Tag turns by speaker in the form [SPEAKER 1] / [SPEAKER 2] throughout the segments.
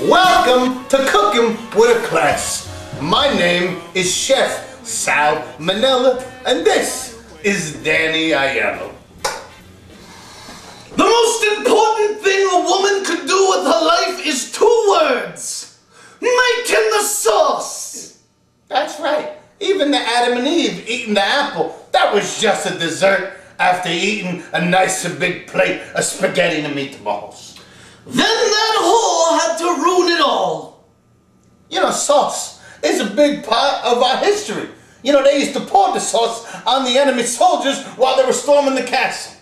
[SPEAKER 1] Welcome to Cooking with a Class. My name is Chef Sal Minella, and this is Danny Aiello.
[SPEAKER 2] The most important thing a woman could do with her life is 2 words. Making the sauce.
[SPEAKER 1] That's right. Even the Adam and Eve eating the apple, that was just a dessert after eating a nice big plate of spaghetti and meatballs.
[SPEAKER 2] Then that whore had to ruin it all.
[SPEAKER 1] You know, sauce is a big part of our history. You know, they used to pour the sauce on the enemy soldiers while they were storming the castle.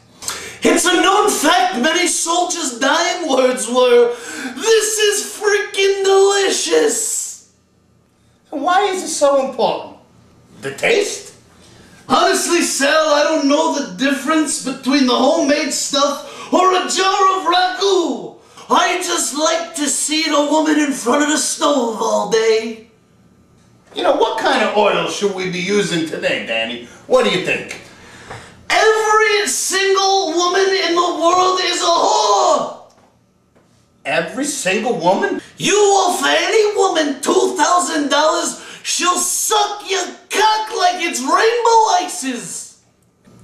[SPEAKER 2] It's a known fact many soldiers' dying words were, "This is freaking delicious."
[SPEAKER 1] And why is it so important? The taste?
[SPEAKER 2] Honestly, Sal, I don't know the difference between the homemade stuff or a jar of ragu. I just like to see the woman in front of the stove all day.
[SPEAKER 1] You know, what kind of oil should we be using today, Danny? What do you think?
[SPEAKER 2] Every single woman in the world is a whore!
[SPEAKER 1] Every single woman?
[SPEAKER 2] You offer any woman $2,000, she'll suck your cock like it's rainbow ices!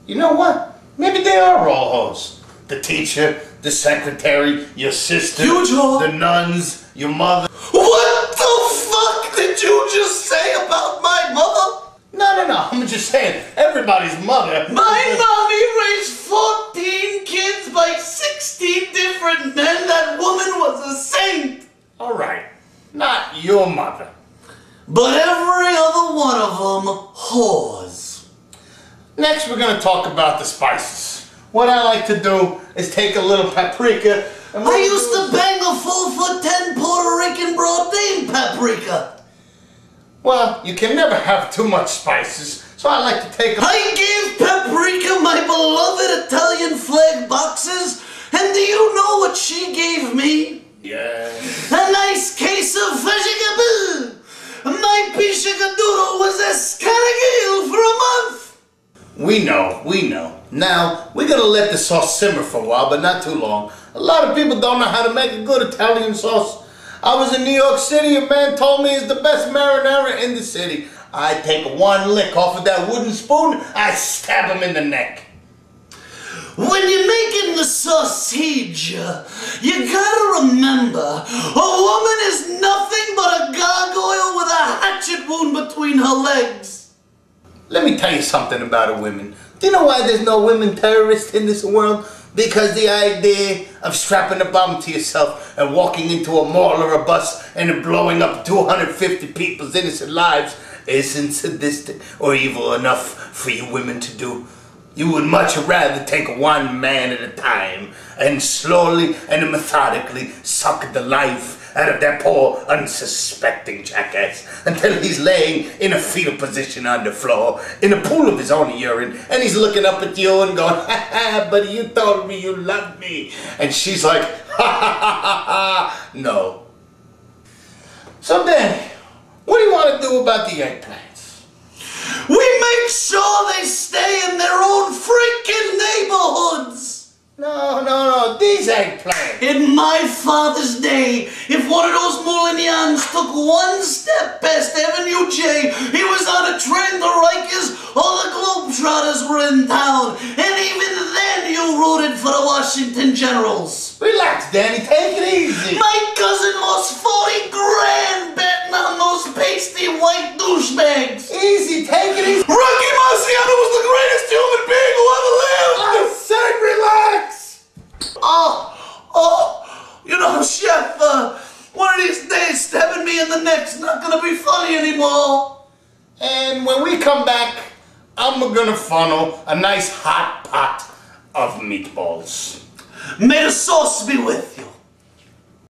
[SPEAKER 1] You know what? Maybe they are all hoes. The teacher, the secretary, your sister,
[SPEAKER 2] Huge whore.
[SPEAKER 1] the nuns, your mother.
[SPEAKER 2] What the fuck did you just say about my mother?
[SPEAKER 1] No, I'm just saying, everybody's mother.
[SPEAKER 2] My mommy raised 14 kids by 16 different men. That woman was a saint.
[SPEAKER 1] All right, not your mother.
[SPEAKER 2] But every other one of them, whores.
[SPEAKER 1] Next, we're going to talk about the spices. What I like to do is take a little paprika. And
[SPEAKER 2] I used to bang a 4'10" Puerto Rican broad named Paprika.
[SPEAKER 1] Well, you can never have too much spices, so I like to take a...
[SPEAKER 2] I gave Paprika my beloved Italian flag boxes, and do you know what she gave me?
[SPEAKER 1] Yeah.
[SPEAKER 2] A nice case of vegetables. My piscicadoodle was escargot for a month.
[SPEAKER 1] We know. Now, we're gonna let the sauce simmer for a while, but not too long. A lot of people don't know how to make a good Italian sauce. I was in New York City, a man told me it's the best marinara in the city. I take 1 lick off of that wooden spoon, I stab him in the neck.
[SPEAKER 2] When you're making the sausage, you gotta remember, a woman is nothing but a gargoyle with a hatchet wound between her legs.
[SPEAKER 1] Let me tell you something about a woman. Do you know why there's no women terrorists in this world? Because the idea of strapping a bomb to yourself and walking into a mall or a bus and blowing up 250 people's innocent lives isn't sadistic or evil enough for you women to do. You would much rather take 1 man at a time and slowly and methodically suck the life out of that poor, unsuspecting jackass until he's laying in a fetal position on the floor in a pool of his own urine, and he's looking up at you and going, "Ha ha, buddy, you told me you loved me." And she's like, "Ha ha ha ha ha, no." So Danny, what do you want to do about the eggplants?
[SPEAKER 2] We make sure they stay in their own freaking neighborhoods.
[SPEAKER 1] No, these eggplants.
[SPEAKER 2] In my father's day, if one of those Moulignans took 1 step past Avenue J, he was on a train to Rikers or the Globetrotters were in town. And even then you rooted for the Washington Generals.
[SPEAKER 1] Relax, Danny, take it easy.
[SPEAKER 2] My cousin lost 40 grand betting on those pasty white douchebags.
[SPEAKER 1] Easy, take it easy.
[SPEAKER 2] Rocky Marciano was the greatest human being who ever lived.
[SPEAKER 1] I said relax.
[SPEAKER 2] You know, Chef, one of these days stabbing me in the neck's not gonna be funny anymore.
[SPEAKER 1] And when we come back, I'm gonna funnel a nice hot pot of meatballs.
[SPEAKER 2] May the sauce be with you.